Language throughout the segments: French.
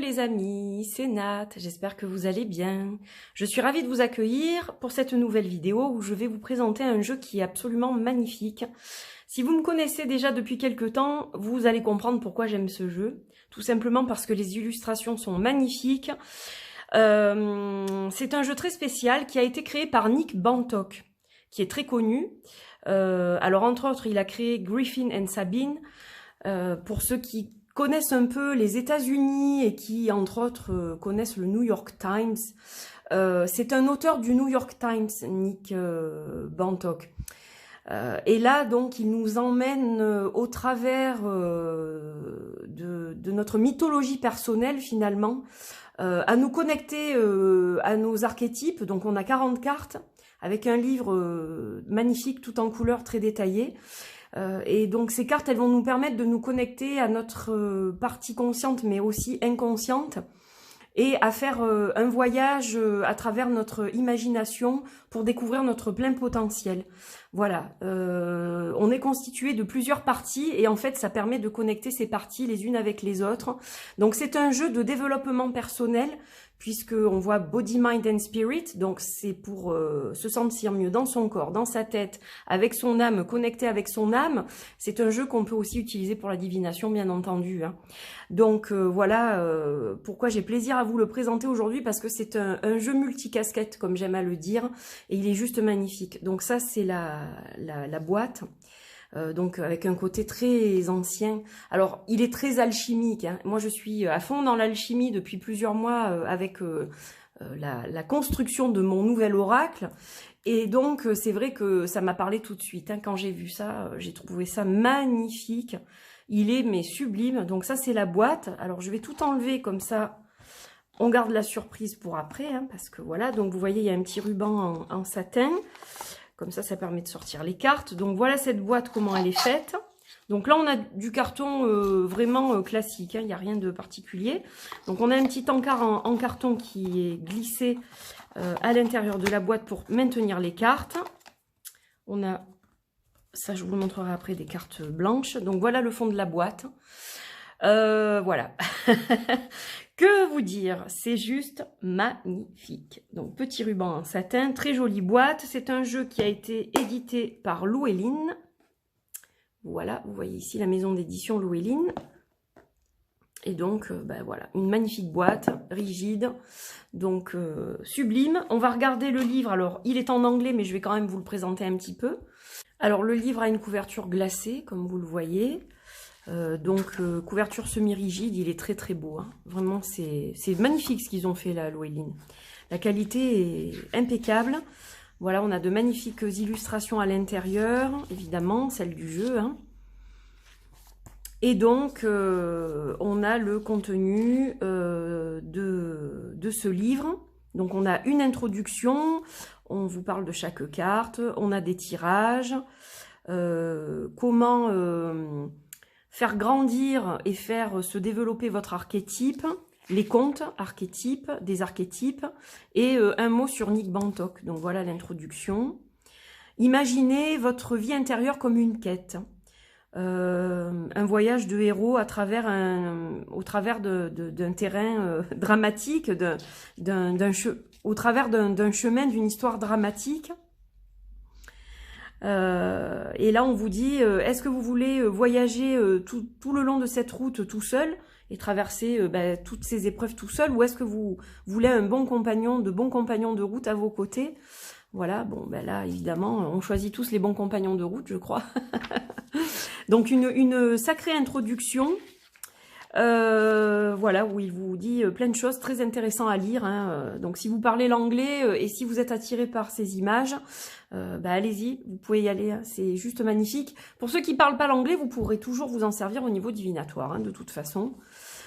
les amis, c'est Nat, j'espère que vous allez bien. Je suis ravie de vous accueillir pour cette nouvelle vidéo où je vais vous présenter un jeu qui est absolument magnifique. Si vous me connaissez déjà depuis quelques temps, vous allez comprendre pourquoi j'aime ce jeu. Tout simplement parce que les illustrations sont magnifiques. C'est un jeu très spécial qui a été créé par Nick Bantock, qui est très connu. Alors entre autres, il a créé Griffin and Sabine. Pour ceux qui connaissent un peu les États-Unis et qui, entre autres, connaissent le New York Times. C'est un auteur du New York Times, Nick Bantock. Et là, donc, il nous emmène au travers de notre mythologie personnelle, finalement, à nous connecter à nos archétypes. Donc, on a 40 cartes avec un livre magnifique, tout en couleurs, très détaillé. Et donc ces cartes, elles vont nous permettre de nous connecter à notre partie consciente, mais aussi inconsciente, et à faire un voyage à travers notre imagination pour découvrir notre plein potentiel. Voilà, on est constitué de plusieurs parties et en fait ça permet de connecter ces parties les unes avec les autres. Donc c'est un jeu de développement personnel puisque on voit body, mind and spirit, donc c'est pour se sentir mieux dans son corps, dans sa tête, avec son âme, connecté avec son âme. C'est un jeu qu'on peut aussi utiliser pour la divination, bien entendu, hein. Donc voilà pourquoi j'ai plaisir à vous le présenter aujourd'hui, parce que c'est un jeu multicasquette, comme j'aime à le dire, et il est juste magnifique. Donc ça, c'est la boîte. Donc avec un côté très ancien. Alors il est très alchimique, hein. Moi je suis à fond dans l'alchimie depuis plusieurs mois avec la construction de mon nouvel oracle. Et donc c'est vrai que ça m'a parlé tout de suite, hein. Quand j'ai vu ça, j'ai trouvé ça magnifique. Il est mais sublime. Donc ça c'est la boîte. Alors je vais tout enlever comme ça. On garde la surprise pour après, hein, parce que voilà. Donc vous voyez, il y a un petit ruban en satin. Comme ça permet de sortir les cartes. Donc voilà cette boîte, comment elle est faite. Donc là, on a du carton vraiment classique, hein, il n'y a rien de particulier. Donc on a un petit encart en carton qui est glissé à l'intérieur de la boîte pour maintenir les cartes. On a, ça je vous le montrerai après, des cartes blanches. Donc voilà le fond de la boîte. Voilà. Que vous dire, c'est juste magnifique. Donc petit ruban en satin, très jolie boîte. C'est un jeu qui a été édité par Llewellyn. Voilà, vous voyez ici la maison d'édition Llewellyn. Et donc, ben voilà, une magnifique boîte, rigide, donc sublime. On va regarder le livre. Alors, il est en anglais, mais je vais quand même vous le présenter un petit peu. Alors, le livre a une couverture glacée, comme vous le voyez. Couverture semi-rigide, il est très très beau, hein. Vraiment c'est magnifique ce qu'ils ont fait là, Llewellyn. La qualité est impeccable. Voilà, on a de magnifiques illustrations à l'intérieur, évidemment, celle du jeu, hein. Et donc on a le contenu de ce livre. Donc on a une introduction, on vous parle de chaque carte, on a des tirages, comment faire grandir et faire se développer votre archétype, les contes archétypes, des archétypes, et un mot sur Nick Bantock. Donc voilà l'introduction. Imaginez votre vie intérieure comme une quête. Un voyage de héros au travers d'un terrain dramatique, au travers d'un chemin d'une histoire dramatique. Et là on vous dit est-ce que vous voulez voyager tout le long de cette route tout seul et traverser toutes ces épreuves tout seul, ou est-ce que vous voulez de bons compagnons de route à vos côtés? Voilà, bon ben là évidemment on choisit tous les bons compagnons de route, je crois. Donc une sacrée introduction. Voilà, où il vous dit plein de choses très intéressantes à lire, hein. Donc si vous parlez l'anglais et si vous êtes attiré par ces images, allez-y, vous pouvez y aller, hein. C'est juste magnifique. Pour ceux qui ne parlent pas l'anglais, vous pourrez toujours vous en servir au niveau divinatoire, hein, de toute façon.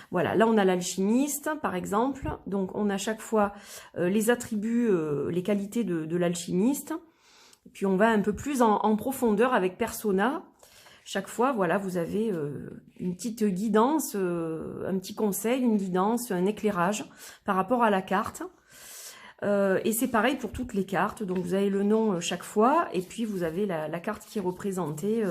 Voilà, là on a l'alchimiste par exemple. Donc on a chaque fois les attributs, les qualités de l'alchimiste. Et puis on va un peu plus en profondeur avec Persona. Chaque fois, voilà, vous avez une petite guidance, un petit conseil, une guidance, un éclairage par rapport à la carte. Et c'est pareil pour toutes les cartes. Donc vous avez le nom chaque fois, et puis vous avez la carte qui est représentée.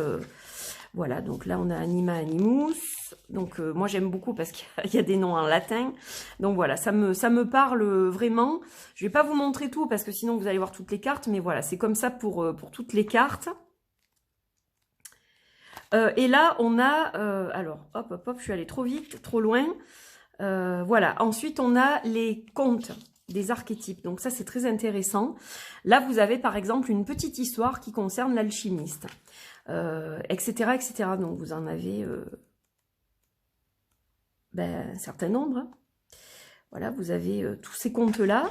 Voilà, donc là on a Anima Animus. Donc moi j'aime beaucoup parce qu'il y a des noms en latin. Donc voilà, ça me parle vraiment. Je vais pas vous montrer tout parce que sinon vous allez voir toutes les cartes. Mais voilà, c'est comme ça pour toutes les cartes. Et là on a... alors, hop, hop, hop, je suis allée trop vite, trop loin. Voilà, ensuite on a les contes des archétypes. Donc ça c'est très intéressant. Là vous avez par exemple une petite histoire qui concerne l'alchimiste. Etc., etc. Donc vous en avez un certain nombre. Hein. Voilà, vous avez tous ces contes-là.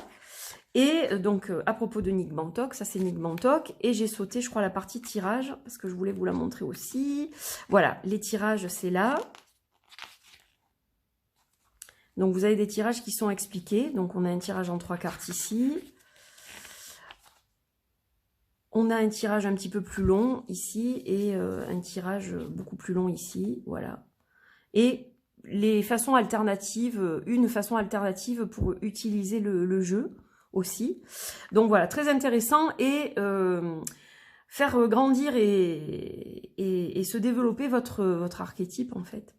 Et donc, à propos de Nick Bantock, ça c'est Nick Bantock. Et j'ai sauté, je crois, la partie tirage, parce que je voulais vous la montrer aussi. Voilà, les tirages, c'est là. Donc, vous avez des tirages qui sont expliqués. Donc, on a un tirage en 3 cartes ici. On a un tirage un petit peu plus long ici et un tirage beaucoup plus long ici, voilà. Et les façons alternatives, une façon alternative pour utiliser le jeu aussi. Donc voilà, très intéressant et faire grandir et se développer votre archétype en fait.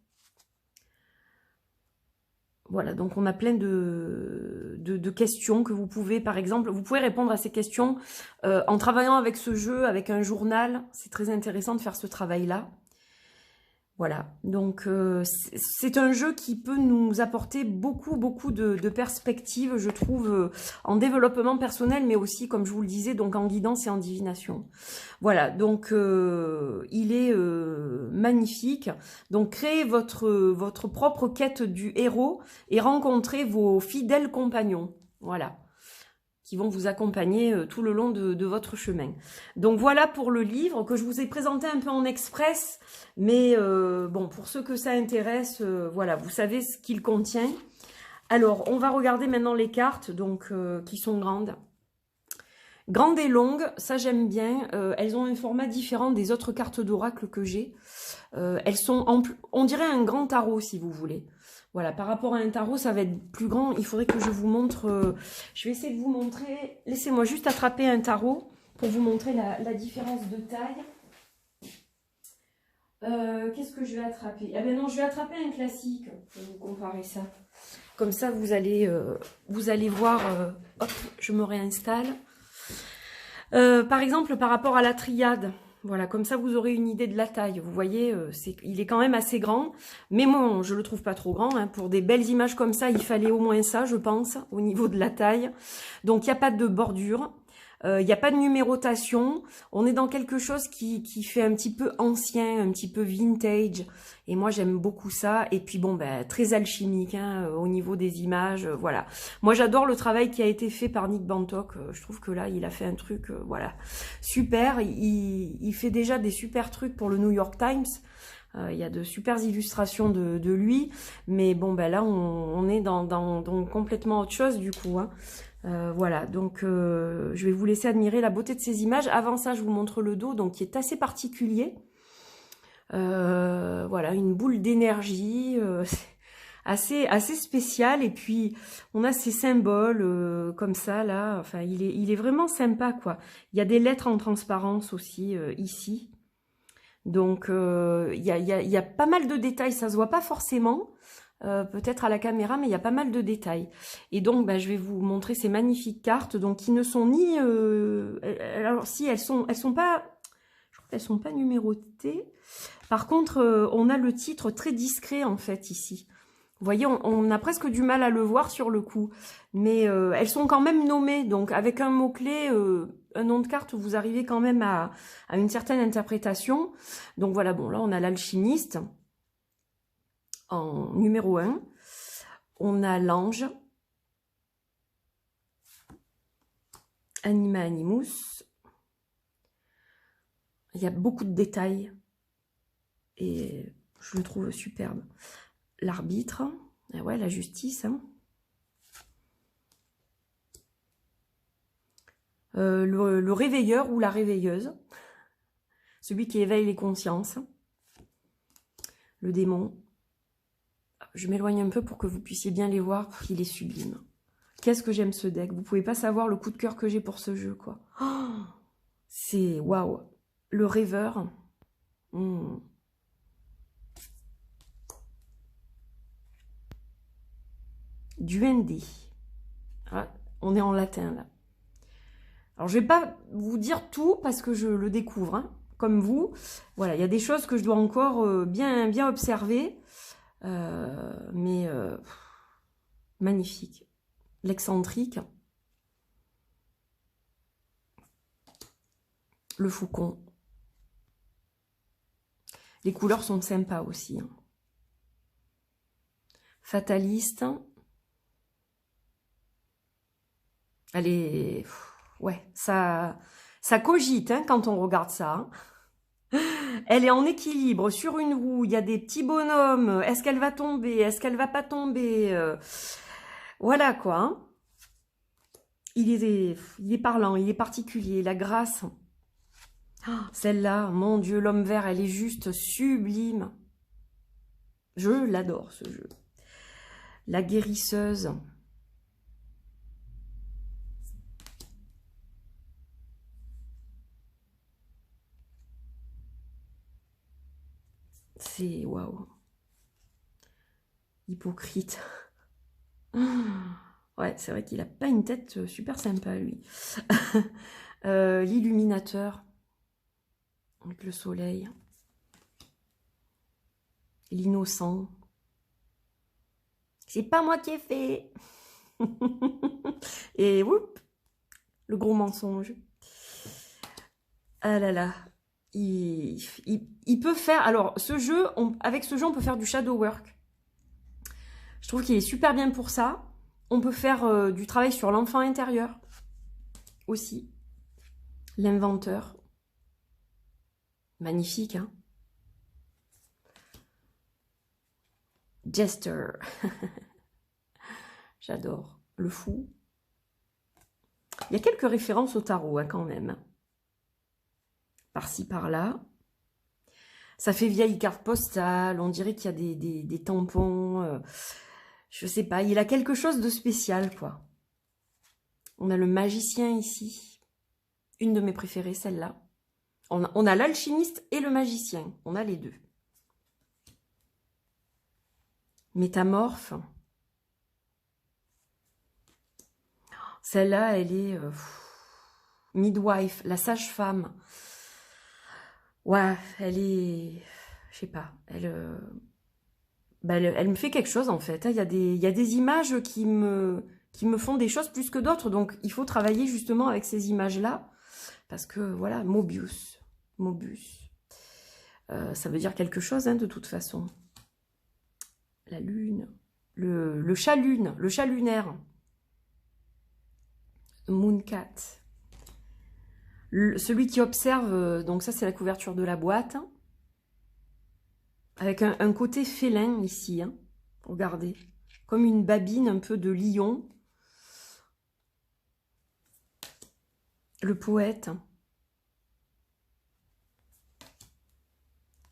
Voilà, donc on a plein de questions que vous pouvez, par exemple, vous pouvez répondre à ces questions en travaillant avec ce jeu, avec un journal. C'est très intéressant de faire ce travail-là. Voilà, donc c'est un jeu qui peut nous apporter beaucoup de perspectives, je trouve, en développement personnel, mais aussi, comme je vous le disais, donc en guidance et en divination. Voilà, donc il est magnifique. Donc créez votre propre quête du héros et rencontrez vos fidèles compagnons. Voilà, qui vont vous accompagner tout le long de votre chemin. Donc voilà pour le livre que je vous ai présenté un peu en express, mais bon, pour ceux que ça intéresse, voilà, vous savez ce qu'il contient. Alors, on va regarder maintenant les cartes, donc qui sont grandes. Grandes et longues, ça j'aime bien. Elles ont un format différent des autres cartes d'oracle que j'ai. Elles sont, on dirait un grand tarot si vous voulez. Voilà, par rapport à un tarot, ça va être plus grand. Il faudrait que je vous montre... je vais essayer de vous montrer... Laissez-moi juste attraper un tarot pour vous montrer la différence de taille. Qu'est-ce que je vais attraper? Ah ben non, je vais attraper un classique pour vous comparer ça. Comme ça, vous allez voir... hop, je me réinstalle. Par exemple, par rapport à la triade... Voilà, comme ça vous aurez une idée de la taille. Vous voyez, il est quand même assez grand. Mais moi, je le trouve pas trop grand. Hein. Pour des belles images comme ça, il fallait au moins ça, je pense, au niveau de la taille. Donc, il n'y a pas de bordure. Il n'y a pas de numérotation. On est dans quelque chose qui fait un petit peu ancien, un petit peu vintage. Et moi, j'aime beaucoup ça. Et puis, bon, ben, très alchimique hein, au niveau des images. Voilà. Moi, j'adore le travail qui a été fait par Nick Bantock. Je trouve que là, il a fait un truc, voilà, super. Il fait déjà des super trucs pour le New York Times. Il y a de super illustrations de lui. Mais bon, ben là, on est dans complètement autre chose, du coup, hein. Voilà, donc je vais vous laisser admirer la beauté de ces images. Avant ça, je vous montre le dos, donc qui est assez particulier. Voilà, une boule d'énergie assez spéciale. Et puis, on a ces symboles comme ça, là. Enfin, il est vraiment sympa, quoi. Il y a des lettres en transparence aussi, ici. Donc, il y a pas mal de détails. Ça se voit pas forcément. Peut-être à la caméra, mais il y a pas mal de détails. Et donc, je vais vous montrer ces magnifiques cartes, donc qui ne sont ni... alors, si, elles sont pas... Je crois qu'elles sont pas numérotées. Par contre, on a le titre très discret, en fait, ici. Vous voyez, on a presque du mal à le voir sur le coup. Mais elles sont quand même nommées. Donc, avec un mot-clé, un nom de carte, vous arrivez quand même à une certaine interprétation. Donc, voilà, bon, là, on a l'alchimiste. En numéro 1, on a l'ange, Anima Animus. Il y a beaucoup de détails et je le trouve superbe. L'arbitre, ah ouais, la justice. Hein. Le réveilleur ou la réveilleuse, celui qui éveille les consciences. Le démon. Je m'éloigne un peu pour que vous puissiez bien les voir. Il est sublime. Qu'est-ce que j'aime ce deck. Vous pouvez pas savoir le coup de cœur que j'ai pour ce jeu, quoi. Oh, c'est waouh. Le rêveur. Duende. Voilà, on est en latin, là. Alors, je vais pas vous dire tout parce que je le découvre, hein, comme vous. Voilà, il y a des choses que je dois encore bien observer. Mais magnifique. L'excentrique. Le faucon. Les couleurs sont sympas aussi. Hein. Fataliste. Elle est... Ouais, ça cogite hein, quand on regarde ça. Elle est en équilibre sur une roue. Il y a des petits bonhommes. Est-ce qu'elle va tomber? Est-ce qu'elle va pas tomber? Voilà quoi. Hein. Il est parlant, il est particulier. La grâce. Oh, celle-là, mon Dieu, l'homme vert, elle est juste sublime. Je l'adore ce jeu. La guérisseuse. C'est waouh. Hypocrite. Ouais, c'est vrai qu'il a pas une tête super sympa, lui. L'illuminateur. Avec le soleil. L'innocent. C'est pas moi qui ai fait. Et whoop, le gros mensonge. Ah là là. Il peut faire... Alors, ce jeu, avec ce jeu, on peut faire du shadow work. Je trouve qu'il est super bien pour ça. On peut faire du travail sur l'enfant intérieur aussi. L'inventeur. Magnifique, hein. Jester. J'adore. Le fou. Il y a quelques références au tarot, hein, quand même. Par-ci, par-là. Ça fait vieille carte postale. On dirait qu'il y a des tampons. Je sais pas. Il a quelque chose de spécial, quoi. On a le magicien ici. Une de mes préférées, celle-là. On a l'alchimiste et le magicien. On a les deux. Métamorphe. Celle-là, elle est midwife, la sage-femme. Ouais, elle est... Je sais pas. Elle me fait quelque chose, en fait. Il y a des images qui me font des choses plus que d'autres. Donc, il faut travailler justement avec ces images-là. Parce que, voilà, Mobius. Ça veut dire quelque chose, hein, de toute façon. La lune. Le chat-lune. Le chat lunaire. Mooncat. Celui qui observe, donc ça c'est la couverture de la boîte, hein, avec un côté félin ici, hein, regardez, comme une babine un peu de lion. Le poète.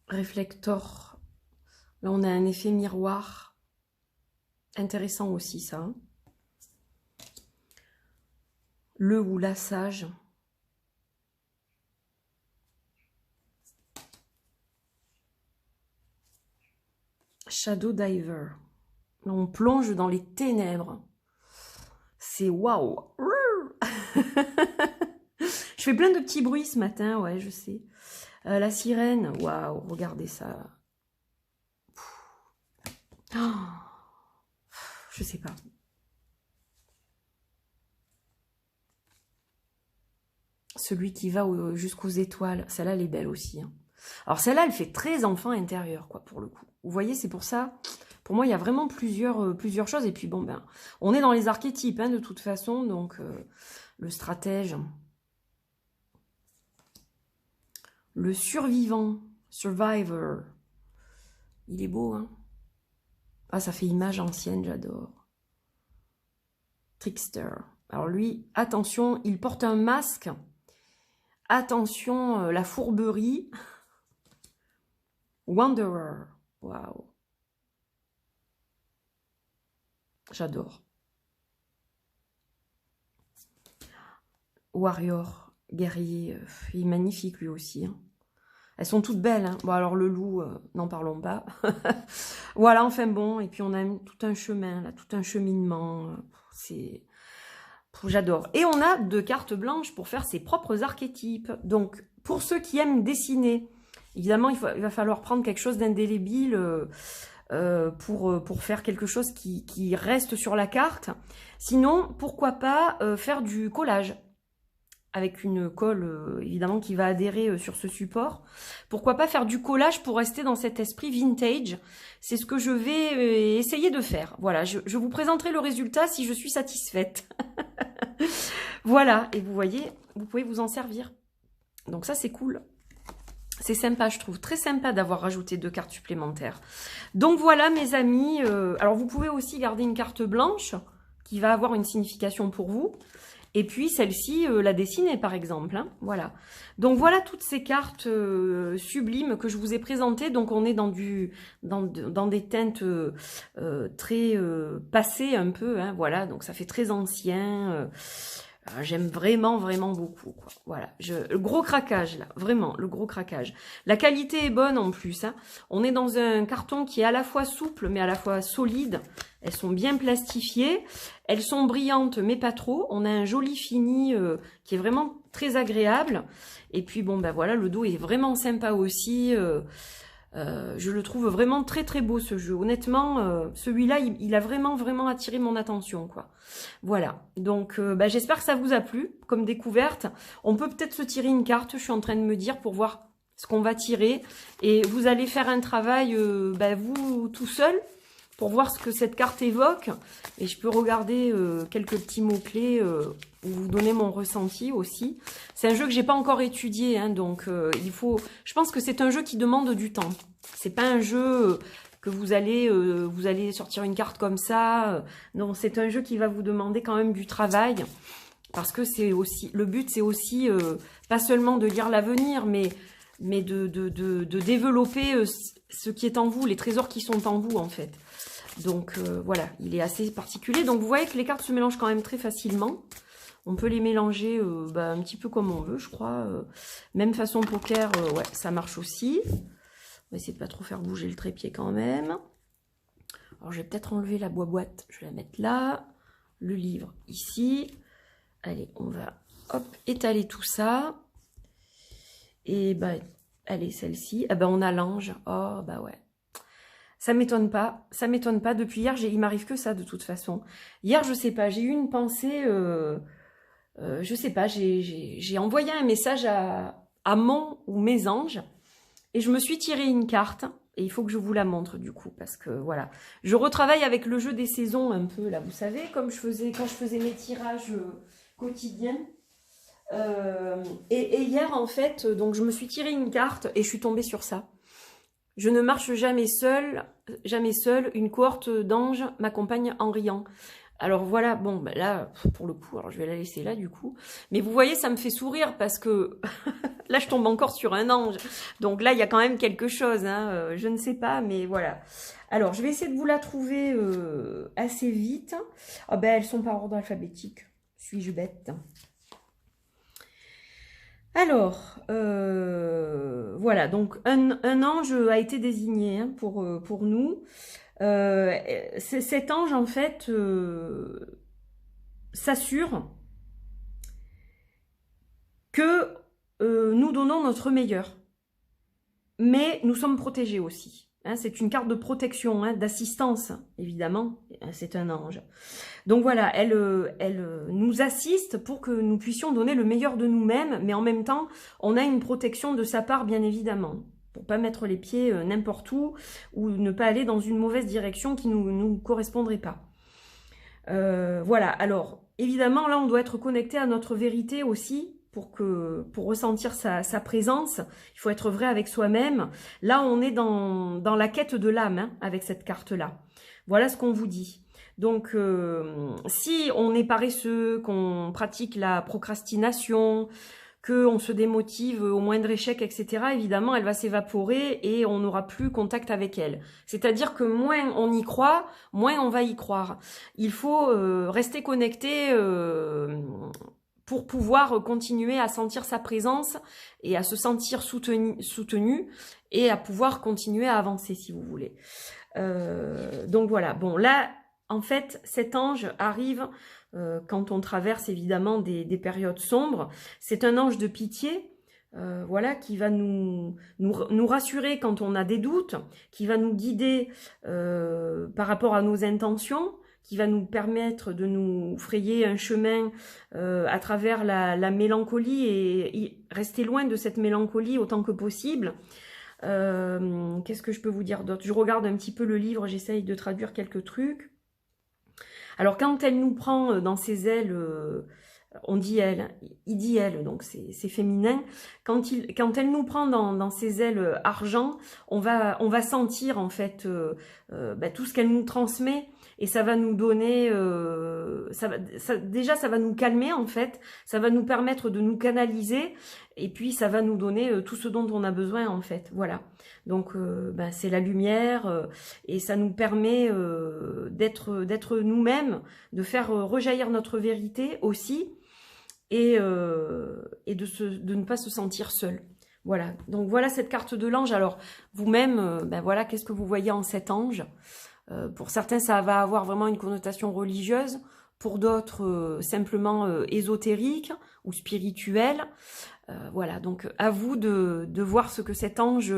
Réflector. Là on a un effet miroir. Intéressant aussi ça. Hein. Le ou la sage. Shadow Diver. Là, on plonge dans les ténèbres. C'est waouh. Je fais plein de petits bruits ce matin, ouais, je sais. La sirène, waouh, regardez ça. Oh, je sais pas. Celui qui va jusqu'aux étoiles. Celle-là, elle est belle aussi. Hein. Alors, celle-là, elle fait très enfant intérieur, quoi, pour le coup. Vous voyez, c'est pour ça. Pour moi, il y a vraiment plusieurs choses. Et puis, bon, ben, on est dans les archétypes, hein, de toute façon. Donc, le stratège. Le survivant. Survivor. Il est beau, hein. Ah, ça fait image ancienne, j'adore. Trickster. Alors, lui, attention, il porte un masque. Attention, la fourberie. Wanderer. Waouh. J'adore. Warrior. Guerrier. Il est magnifique lui aussi. Hein. Elles sont toutes belles, hein. Bon, alors le loup, n'en parlons pas. Voilà, enfin bon, et puis on a tout un chemin, là, tout un cheminement. C'est... J'adore. Et on a 2 cartes blanches pour faire ses propres archétypes. Donc, pour ceux qui aiment dessiner, évidemment, il va falloir prendre quelque chose d'indélébile pour faire quelque chose qui reste sur la carte. Sinon, pourquoi pas faire du collage avec une colle, évidemment, qui va adhérer sur ce support. Pourquoi pas faire du collage pour rester dans cet esprit vintage? C'est ce que je vais essayer de faire. Voilà, je vous présenterai le résultat si je suis satisfaite. Voilà, et vous voyez, vous pouvez vous en servir. Donc ça, c'est cool. C'est sympa, je trouve. Très sympa d'avoir rajouté 2 cartes supplémentaires. Donc voilà, mes amis. Alors, vous pouvez aussi garder une carte blanche qui va avoir une signification pour vous. Et puis, celle-ci, la dessiner, par exemple. Hein, voilà. Donc, voilà toutes ces cartes sublimes que je vous ai présentées. Donc, on est dans des teintes très passées un peu. Hein, voilà, donc ça fait très ancien. J'aime vraiment, vraiment beaucoup, quoi. Voilà, le gros craquage, là, vraiment, le gros craquage. La qualité est bonne, en plus, hein. On est dans un carton qui est à la fois souple, mais à la fois solide. Elles sont bien plastifiées. Elles sont brillantes, mais pas trop. On a un joli fini qui est vraiment très agréable. Et puis, bon, ben voilà, le dos est vraiment sympa aussi. Je le trouve vraiment très très beau, ce jeu. Honnêtement, celui-là, il a vraiment vraiment attiré mon attention, quoi. Voilà. Donc, j'espère que ça vous a plu comme découverte. On peut peut-être se tirer une carte, je suis en train de me dire, pour voir ce qu'on va tirer. Et vous allez faire un travail, vous, tout seul, pour voir ce que cette carte évoque. Et je peux regarder quelques petits mots-clés ou vous donner mon ressenti aussi. C'est un jeu que j'ai pas encore étudié, hein, donc je pense que c'est un jeu qui demande du temps. C'est pas un jeu que vous allez sortir une carte comme ça. Non, c'est un jeu qui va vous demander quand même du travail. Parce que c'est aussi, le but c'est aussi pas seulement de lire l'avenir, mais de développer ce qui est en vous, les trésors qui sont en vous en fait. Donc voilà, il est assez particulier. Donc vous voyez que les cartes se mélangent quand même très facilement. On peut les mélanger un petit peu comme on veut, je crois. Même façon poker, ouais, ça marche aussi. On va essayer de pas trop faire bouger le trépied quand même. Alors je vais peut-être enlever la boîte, je vais la mettre là. Le livre ici. Allez, on va hop, étaler tout ça. Et allez, celle-ci. Ah on a l'ange. Oh ouais. Ça m'étonne pas, Depuis hier, il m'arrive que ça de toute façon. Hier, je sais pas, j'ai eu une pensée, je sais pas, j'ai envoyé un message à mon ou mes anges et je me suis tiré une carte et il faut que je vous la montre du coup parce que voilà. Je retravaille avec le jeu des saisons un peu là, vous savez, comme je faisais quand je faisais mes tirages quotidiens. Et hier en fait, donc je me suis tiré une carte et je suis tombée sur ça. Je ne marche jamais seule, une cohorte d'anges m'accompagne en riant. Alors voilà, bon, là, pour le coup, alors je vais la laisser là du coup. Mais vous voyez, ça me fait sourire parce que là, je tombe encore sur un ange. Donc là, il y a quand même quelque chose, hein, je ne sais pas, mais voilà. Alors, je vais essayer de vous la trouver assez vite. Ah elles sont par ordre alphabétique. Suis-je bête ? Alors, voilà, donc un ange a été désigné hein, pour nous. Cet ange, en fait, s'assure que nous donnons notre meilleur. Mais nous sommes protégés aussi. Hein, c'est une carte de protection, hein, d'assistance, évidemment. C'est un ange. Donc voilà, elle nous assiste pour que nous puissions donner le meilleur de nous-mêmes, mais en même temps, on a une protection de sa part, bien évidemment, pour pas mettre les pieds n'importe où ou ne pas aller dans une mauvaise direction qui nous correspondrait pas. Voilà, alors, évidemment, là, on doit être connecté à notre vérité aussi, pour ressentir sa présence, il faut être vrai avec soi-même. Là, on est dans la quête de l'âme, hein, avec cette carte-là. Voilà ce qu'on vous dit. Donc, si on est paresseux, qu'on pratique la procrastination, qu'on se démotive au moindre échec, etc., évidemment, elle va s'évaporer et on n'aura plus contact avec elle. C'est-à-dire que moins on y croit, moins on va y croire. Il faut rester connecté pour pouvoir continuer à sentir sa présence et à se sentir soutenu et à pouvoir continuer à avancer si vous voulez. Donc voilà, bon là, en fait, cet ange arrive quand on traverse évidemment des périodes sombres. C'est un ange de pitié, voilà, qui va nous rassurer quand on a des doutes, qui va nous guider par rapport à nos intentions, qui va nous permettre de nous frayer un chemin à travers la mélancolie et rester loin de cette mélancolie autant que possible. Qu'est-ce que je peux vous dire d'autre? Je regarde un petit peu le livre, j'essaye de traduire quelques trucs. Alors quand elle nous prend dans ses ailes, on dit elle, il dit elle, donc c'est féminin. Quand elle nous prend dans ses ailes argent, on va sentir en fait tout ce qu'elle nous transmet. Et ça va nous donner, déjà ça va nous calmer en fait, ça va nous permettre de nous canaliser, et puis ça va nous donner tout ce dont on a besoin en fait, voilà. Donc c'est la lumière, et ça nous permet d'être nous-mêmes, de faire rejaillir notre vérité aussi, et de ne pas se sentir seul. Voilà, donc voilà cette carte de l'ange. Alors vous-même, voilà, qu'est-ce que vous voyez en cet ange? Pour certains, ça va avoir vraiment une connotation religieuse, pour d'autres, simplement ésotérique ou spirituelle. Voilà, donc à vous de voir ce que cet ange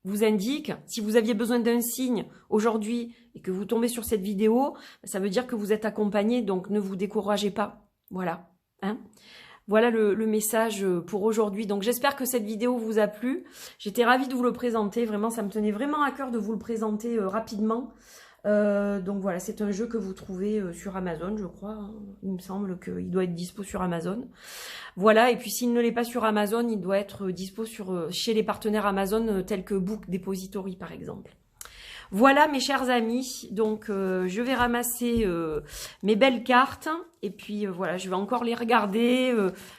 vous indique. Si vous aviez besoin d'un signe aujourd'hui et que vous tombez sur cette vidéo, ça veut dire que vous êtes accompagné, donc ne vous découragez pas. Voilà, hein. Voilà le message pour aujourd'hui. Donc j'espère que cette vidéo vous a plu. J'étais ravie de vous le présenter. Vraiment, ça me tenait vraiment à cœur de vous le présenter rapidement. Donc voilà, c'est un jeu que vous trouvez sur Amazon, je crois. Hein. Il me semble qu'il doit être dispo sur Amazon. Voilà, et puis s'il ne l'est pas sur Amazon, il doit être dispo chez les partenaires Amazon tels que Book Depository par exemple. Voilà mes chers amis, donc je vais ramasser mes belles cartes et puis voilà, je vais encore les regarder.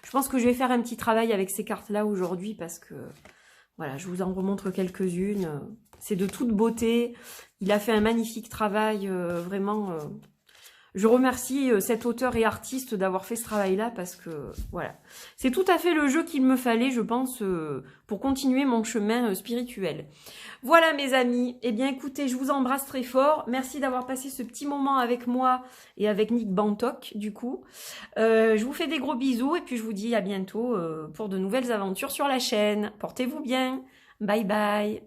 Je pense que je vais faire un petit travail avec ces cartes-là aujourd'hui parce que voilà, je vous en remontre quelques-unes. C'est de toute beauté. Il a fait un magnifique travail, vraiment. Je remercie cet auteur et artiste d'avoir fait ce travail-là parce que, voilà, c'est tout à fait le jeu qu'il me fallait, je pense, pour continuer mon chemin spirituel. Voilà mes amis, eh bien écoutez, je vous embrasse très fort. Merci d'avoir passé ce petit moment avec moi et avec Nick Bantok, du coup. Je vous fais des gros bisous et puis je vous dis à bientôt pour de nouvelles aventures sur la chaîne. Portez-vous bien. Bye bye.